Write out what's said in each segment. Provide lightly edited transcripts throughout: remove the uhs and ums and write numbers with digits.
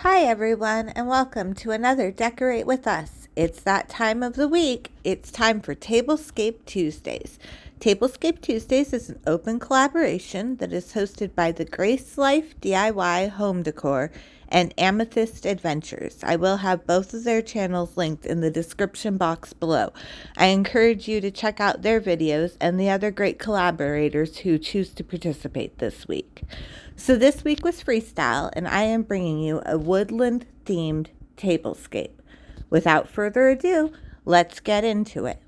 Hi everyone, and welcome to another Decorate With Us. It's that time of the week. It's time for Tablescape Tuesdays. Tablescape Tuesdays is an open collaboration that is hosted by the Grace Life DIY Home Decor and Amethyst Adventures. I will have both of their channels linked in the description box below. I encourage you to check out their videos and the other great collaborators who choose to participate this week. So this week was freestyle, and I am bringing you a woodland themed tablescape. Without further ado, let's get into it.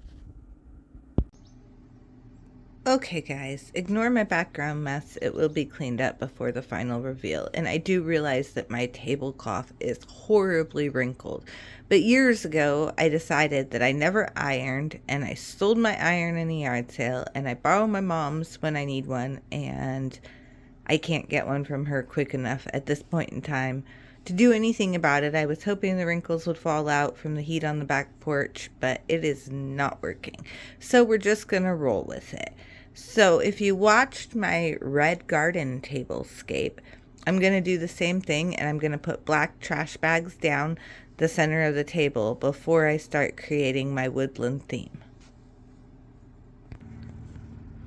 Okay guys, ignore my background mess. It will be cleaned up before the final reveal. And I do realize that my tablecloth is horribly wrinkled. But years ago, I decided that I never ironed, and I sold my iron in a yard sale, and I borrow my mom's when I need one, and I can't get one from her quick enough at this point in time to do anything about it. I was hoping the wrinkles would fall out from the heat on the back porch, but it is not working. So we're just going to roll with it. So if you watched my red garden tablescape, I'm going to do the same thing, and I'm going to put black trash bags down the center of the table before I start creating my woodland theme.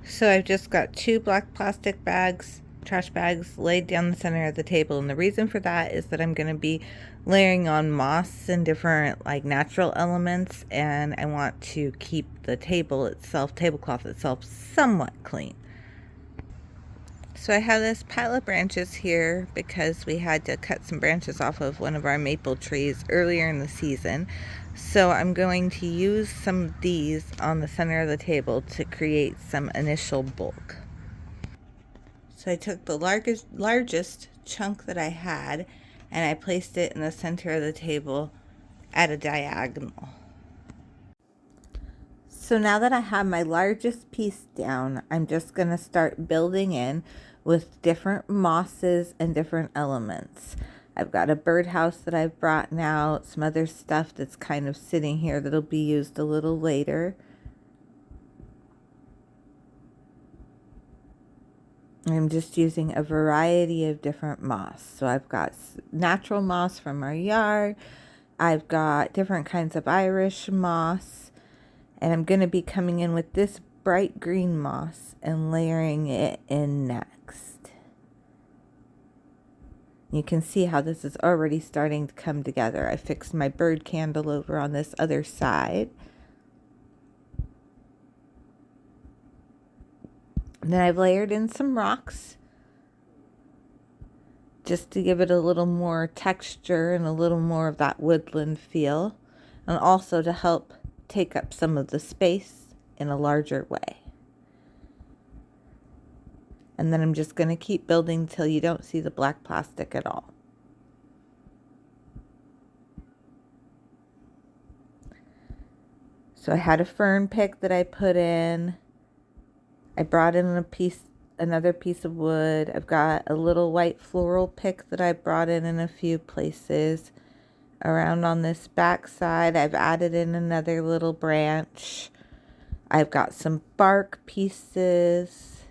So I've just got two black plastic bags, trash bags, laid down the center of the table, and the reason for that is that I'm going to be layering on moss and different like natural elements, and I want to keep the tablecloth itself somewhat clean. So I have this pile of branches here because we had to cut some branches off of one of our maple trees earlier in the season. So I'm going to use some of these on the center of the table to create some initial bulk. So I took the largest chunk that I had, and I placed it in the center of the table at a diagonal. So now that I have my largest piece down, I'm just going to start building in with different mosses and different elements. I've got a birdhouse that I've brought out, some other stuff that's kind of sitting here that'll be used a little later. I'm just using a variety of different moss. So I've got natural moss from our yard. I've got different kinds of Irish moss. And I'm going to be coming in with this bright green moss and layering it in next. You can see how this is already starting to come together. I fixed my bird candle over on this other side. And then I've layered in some rocks just to give it a little more texture and a little more of that woodland feel, and also to help take up some of the space in a larger way. And then I'm just going to keep building till you don't see the black plastic at all. So I had a fern pick that I put in. I brought in another piece of wood. I've got a little white floral pick that I brought in a few places. Around on this back side, I've added in another little branch. I've got some bark pieces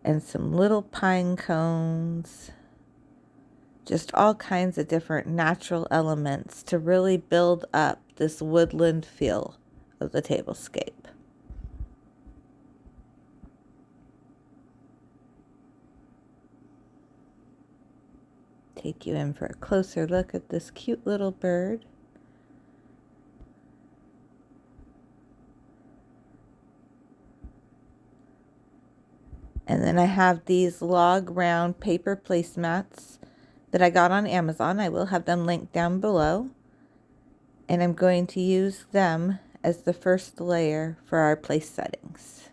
and some little pine cones. Just all kinds of different natural elements to really build up this woodland feel of the tablescape. Take you in for a closer look at this cute little bird. And then I have these log round paper placemats that I got on Amazon. I will have them linked down below. And I'm going to use them as the first layer for our place settings.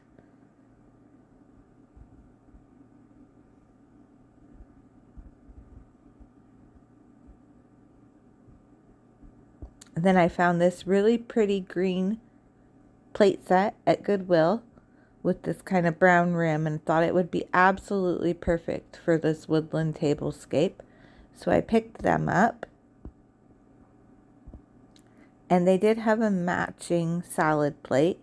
And then I found this really pretty green plate set at Goodwill with this kind of brown rim, and thought it would be absolutely perfect for this woodland tablescape. So I picked them up. And they did have a matching salad plate,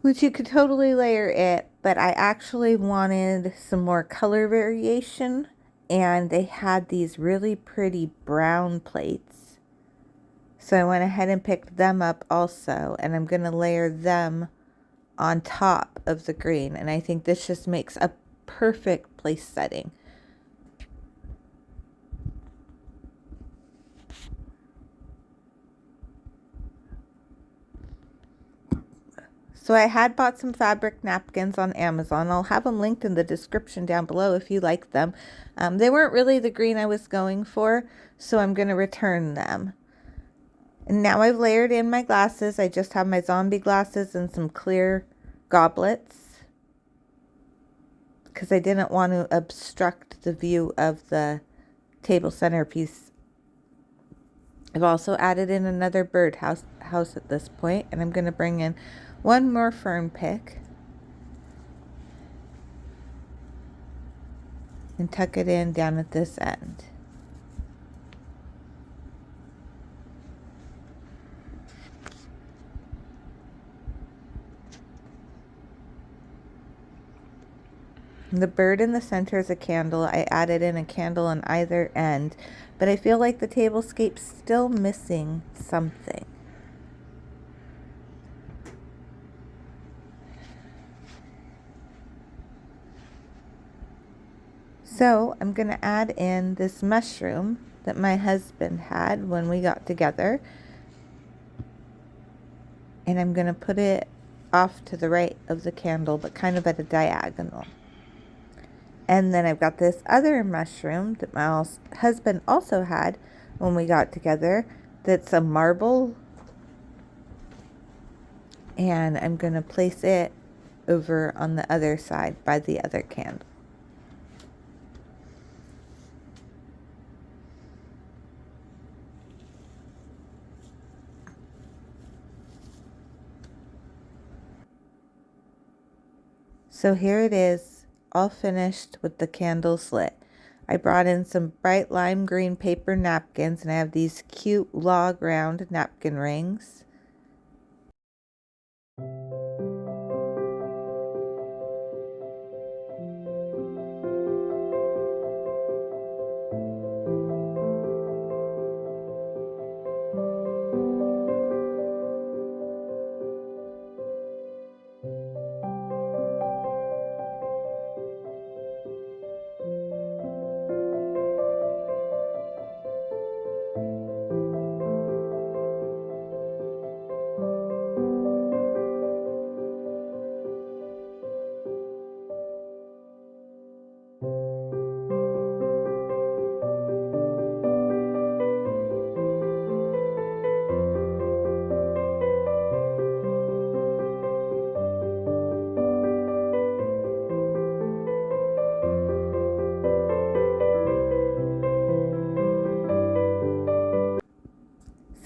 which you could totally layer it, but I actually wanted some more color variation and they had these really pretty brown plates. So I went ahead and picked them up also, and I'm going to layer them on top of the green, and I think this just makes a perfect place setting. So I had bought some fabric napkins on Amazon. I'll have them linked in the description down below if you like them. They weren't really the green I was going for, so I'm going to return them. And now I've layered in my glasses. I just have my zombie glasses and some clear goblets because I didn't want to obstruct the view of the table centerpiece. I've also added in another birdhouse at this point, and I'm going to bring in one more fern pick and tuck it in down at this end. And the bird in the center is a candle. I added in a candle on either end, but I feel like the tablescape's still missing something. So I'm going to add in this mushroom that my husband had when we got together. And I'm going to put it off to the right of the candle, but kind of at a diagonal. And then I've got this other mushroom that my husband also had when we got together. That's a marble. And I'm going to place it over on the other side by the other candle. So here it is, all finished with the candles lit. I brought in some bright lime green paper napkins, and I have these cute log round napkin rings.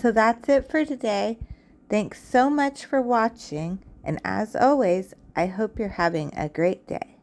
So that's it for today. Thanks so much for watching, and as always, I hope you're having a great day.